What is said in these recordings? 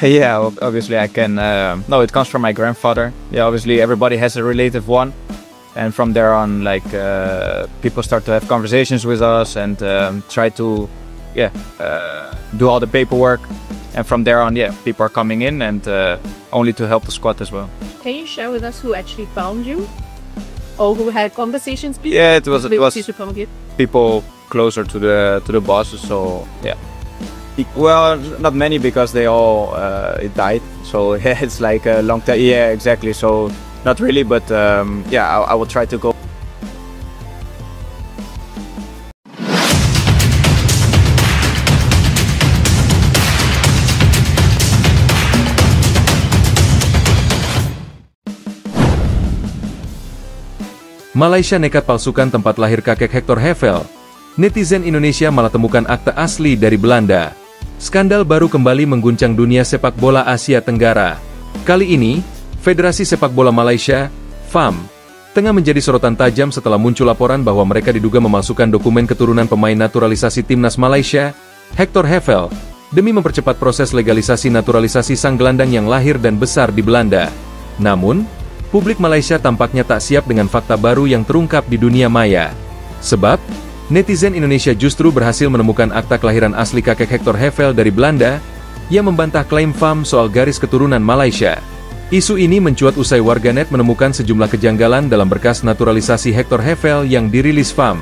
Yeah, obviously I can. No, it comes from my grandfather. Yeah, obviously everybody has a relative one, and from there on, like people start to have conversations with us and try to, yeah, do all the paperwork. And from there on, yeah, people are coming in and only to help the squad as well. Can you share with us who actually found you, or who had conversations? Yeah, it was It? people closer to the bosses. So yeah. Well, not many because they all it died. So yeah, it's like a long time. Yeah, exactly. So not really, but yeah, I will try to go. Malaysia nekat palsukan tempat lahir kakek Hector Hevel. Netizen Indonesia malah temukan akta asli dari Belanda. Skandal baru kembali mengguncang dunia sepak bola Asia Tenggara. Kali ini, Federasi Sepak Bola Malaysia, FAM, tengah menjadi sorotan tajam setelah muncul laporan bahwa mereka diduga memalsukan dokumen keturunan pemain naturalisasi timnas Malaysia, Hector Hevel, demi mempercepat proses legalisasi naturalisasi sang gelandang yang lahir dan besar di Belanda. Namun, publik Malaysia tampaknya tak siap dengan fakta baru yang terungkap di dunia maya. Sebab, netizen Indonesia justru berhasil menemukan akta kelahiran asli kakek Hector Hevel dari Belanda, yang membantah klaim FAM soal garis keturunan Malaysia. Isu ini mencuat usai warganet menemukan sejumlah kejanggalan dalam berkas naturalisasi Hector Hevel yang dirilis FAM.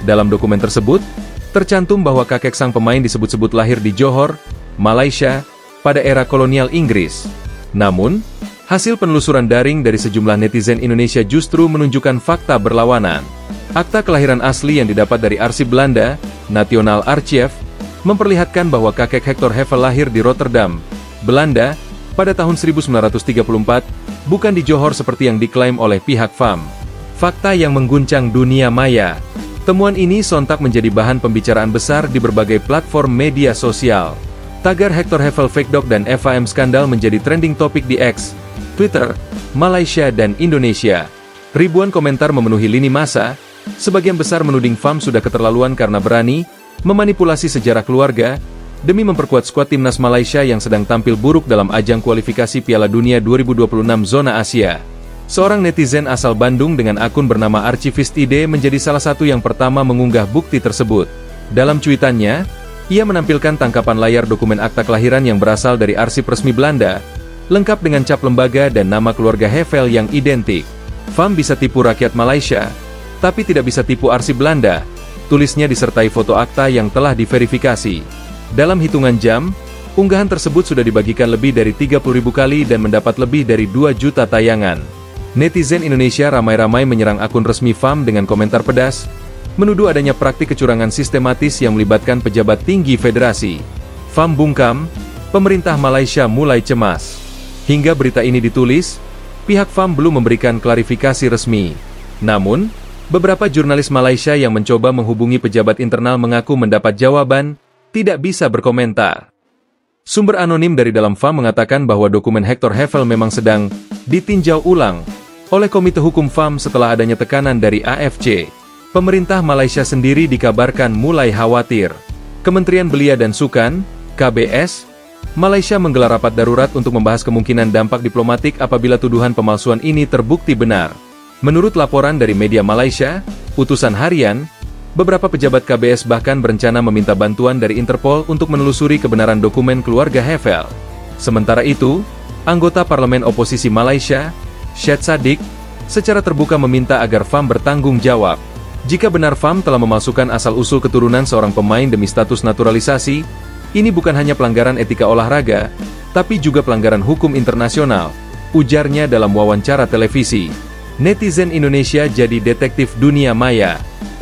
Dalam dokumen tersebut, tercantum bahwa kakek sang pemain disebut-sebut lahir di Johor, Malaysia, pada era kolonial Inggris. Namun, hasil penelusuran daring dari sejumlah netizen Indonesia justru menunjukkan fakta berlawanan. Akta kelahiran asli yang didapat dari arsip Belanda, National Archief, memperlihatkan bahwa kakek Hector Hevel lahir di Rotterdam, Belanda, pada tahun 1934, bukan di Johor seperti yang diklaim oleh pihak FAM. Fakta yang mengguncang dunia maya. Temuan ini sontak menjadi bahan pembicaraan besar di berbagai platform media sosial. Tagar Hector Hevel fake doc dan FAM skandal menjadi trending topik di X, Twitter, Malaysia dan Indonesia. Ribuan komentar memenuhi lini masa, sebagian besar menuding FAM sudah keterlaluan karena berani memanipulasi sejarah keluarga demi memperkuat skuad timnas Malaysia yang sedang tampil buruk dalam ajang kualifikasi Piala Dunia 2026 zona Asia. Seorang netizen asal Bandung dengan akun bernama Archivist ID menjadi salah satu yang pertama mengunggah bukti tersebut. Dalam cuitannya, ia menampilkan tangkapan layar dokumen akta kelahiran yang berasal dari arsip resmi Belanda, lengkap dengan cap lembaga dan nama keluarga Hevel yang identik. FAM bisa tipu rakyat Malaysia, tapi tidak bisa tipu arsip Belanda, tulisnya disertai foto akta yang telah diverifikasi. Dalam hitungan jam, unggahan tersebut sudah dibagikan lebih dari 30.000 kali dan mendapat lebih dari 2 juta tayangan. Netizen Indonesia ramai-ramai menyerang akun resmi FAM dengan komentar pedas, menuduh adanya praktik kecurangan sistematis yang melibatkan pejabat tinggi federasi. FAM bungkam, pemerintah Malaysia mulai cemas. Hingga berita ini ditulis, pihak FAM belum memberikan klarifikasi resmi. Namun, beberapa jurnalis Malaysia yang mencoba menghubungi pejabat internal mengaku mendapat jawaban, tidak bisa berkomentar. Sumber anonim dari dalam FAM mengatakan bahwa dokumen Hector Hevel memang sedang ditinjau ulang oleh Komite Hukum FAM setelah adanya tekanan dari AFC. Pemerintah Malaysia sendiri dikabarkan mulai khawatir. Kementerian Belia dan Sukan, KBS, Malaysia menggelar rapat darurat untuk membahas kemungkinan dampak diplomatik apabila tuduhan pemalsuan ini terbukti benar. Menurut laporan dari media Malaysia, utusan harian, beberapa pejabat KBS bahkan berencana meminta bantuan dari Interpol untuk menelusuri kebenaran dokumen keluarga Hevel. Sementara itu, anggota Parlemen Oposisi Malaysia, Syed Saddiq, secara terbuka meminta agar FAM bertanggung jawab. Jika benar FAM telah memasukkan asal-usul keturunan seorang pemain demi status naturalisasi, ini bukan hanya pelanggaran etika olahraga, tapi juga pelanggaran hukum internasional, ujarnya dalam wawancara televisi. Netizen Indonesia jadi detektif dunia maya.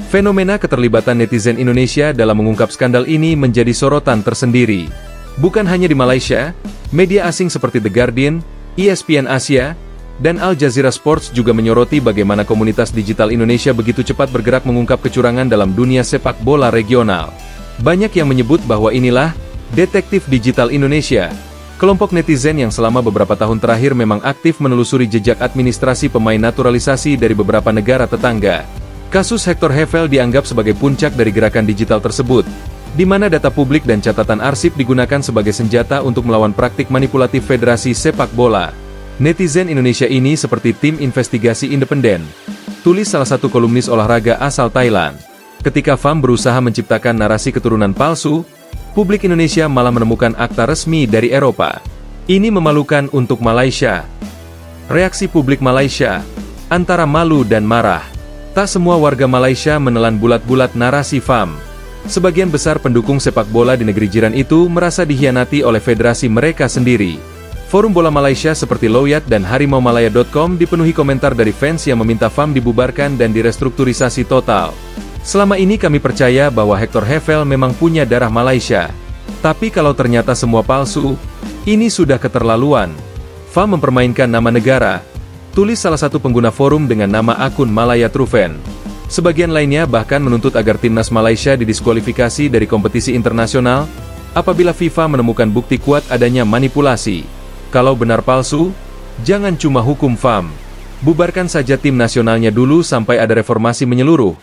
Fenomena keterlibatan netizen Indonesia dalam mengungkap skandal ini menjadi sorotan tersendiri. Bukan hanya di Malaysia, media asing seperti The Guardian, ESPN Asia, dan Al Jazeera Sports juga menyoroti bagaimana komunitas digital Indonesia begitu cepat bergerak mengungkap kecurangan dalam dunia sepak bola regional. Banyak yang menyebut bahwa inilah detektif digital Indonesia, kelompok netizen yang selama beberapa tahun terakhir memang aktif menelusuri jejak administrasi pemain naturalisasi dari beberapa negara tetangga. Kasus Hector Hevel dianggap sebagai puncak dari gerakan digital tersebut. di mana data publik dan catatan arsip digunakan sebagai senjata untuk melawan praktik manipulatif Federasi Sepak Bola. Netizen Indonesia ini seperti tim investigasi independen, tulis salah satu kolumnis olahraga asal Thailand. Ketika FAM berusaha menciptakan narasi keturunan palsu, publik Indonesia malah menemukan akta resmi dari Eropa. Ini memalukan untuk Malaysia. Reaksi publik Malaysia antara malu dan marah. Tak semua warga Malaysia menelan bulat-bulat narasi FAM. Sebagian besar pendukung sepak bola di negeri jiran itu merasa dikhianati oleh federasi mereka sendiri. Forum bola Malaysia seperti Loyat dan harimaumalaya.com dipenuhi komentar dari fans yang meminta FAM dibubarkan dan direstrukturisasi total. Selama ini kami percaya bahwa Hector Hevel memang punya darah Malaysia. Tapi kalau ternyata semua palsu, ini sudah keterlaluan. FAM mempermainkan nama negara, tulis salah satu pengguna forum dengan nama akun Malaya Truven. Sebagian lainnya bahkan menuntut agar timnas Malaysia didiskualifikasi dari kompetisi internasional apabila FIFA menemukan bukti kuat adanya manipulasi. Kalau benar palsu, jangan cuma hukum FAM. Bubarkan saja tim nasionalnya dulu sampai ada reformasi menyeluruh,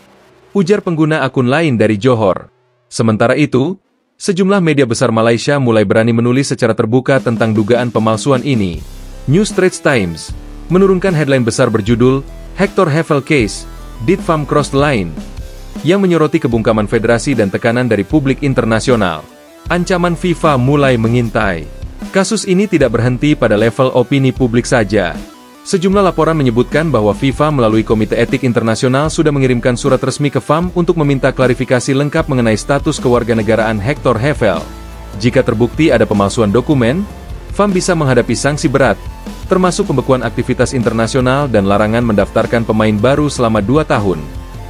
ujar pengguna akun lain dari Johor. Sementara itu, sejumlah media besar Malaysia mulai berani menulis secara terbuka tentang dugaan pemalsuan ini. New Straits Times menurunkan headline besar berjudul Hector Hevel Case, Did FAM Cross the Line? Yang menyoroti kebungkaman federasi dan tekanan dari publik internasional. Ancaman FIFA mulai mengintai. Kasus ini tidak berhenti pada level opini publik saja. Sejumlah laporan menyebutkan bahwa FIFA melalui Komite Etik Internasional sudah mengirimkan surat resmi ke FAM untuk meminta klarifikasi lengkap mengenai status kewarganegaraan Hector Hevel. Jika terbukti ada pemalsuan dokumen, FAM bisa menghadapi sanksi berat, termasuk pembekuan aktivitas internasional dan larangan mendaftarkan pemain baru selama 2 tahun.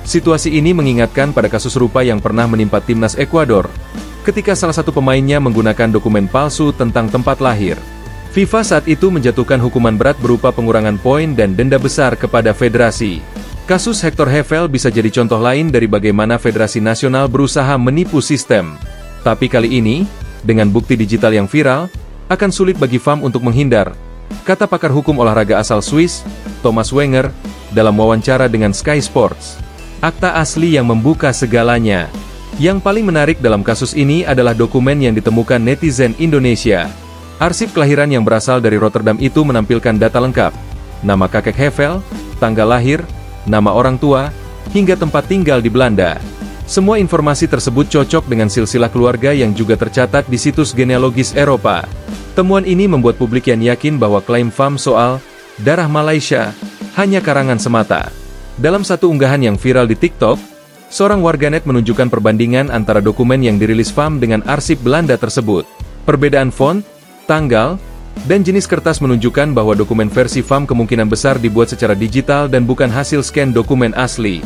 Situasi ini mengingatkan pada kasus serupa yang pernah menimpa timnas Ekuador, ketika salah satu pemainnya menggunakan dokumen palsu tentang tempat lahir. FIFA saat itu menjatuhkan hukuman berat berupa pengurangan poin dan denda besar kepada federasi. Kasus Hector Hevel bisa jadi contoh lain dari bagaimana Federasi Nasional berusaha menipu sistem. Tapi kali ini, dengan bukti digital yang viral, akan sulit bagi FAM untuk menghindar, kata pakar hukum olahraga asal Swiss, Thomas Wenger, dalam wawancara dengan Sky Sports. Akta asli yang membuka segalanya. Yang paling menarik dalam kasus ini adalah dokumen yang ditemukan netizen Indonesia. Arsip kelahiran yang berasal dari Rotterdam itu menampilkan data lengkap, nama kakek Hevel, tanggal lahir, nama orang tua, hingga tempat tinggal di Belanda. Semua informasi tersebut cocok dengan silsilah keluarga yang juga tercatat di situs genealogis Eropa. Temuan ini membuat publik yang yakin bahwa klaim FAM soal darah Malaysia hanya karangan semata. Dalam satu unggahan yang viral di TikTok, seorang warganet menunjukkan perbandingan antara dokumen yang dirilis FAM dengan arsip Belanda tersebut. Perbedaan font, tanggal, dan jenis kertas menunjukkan bahwa dokumen versi FAM kemungkinan besar dibuat secara digital dan bukan hasil scan dokumen asli.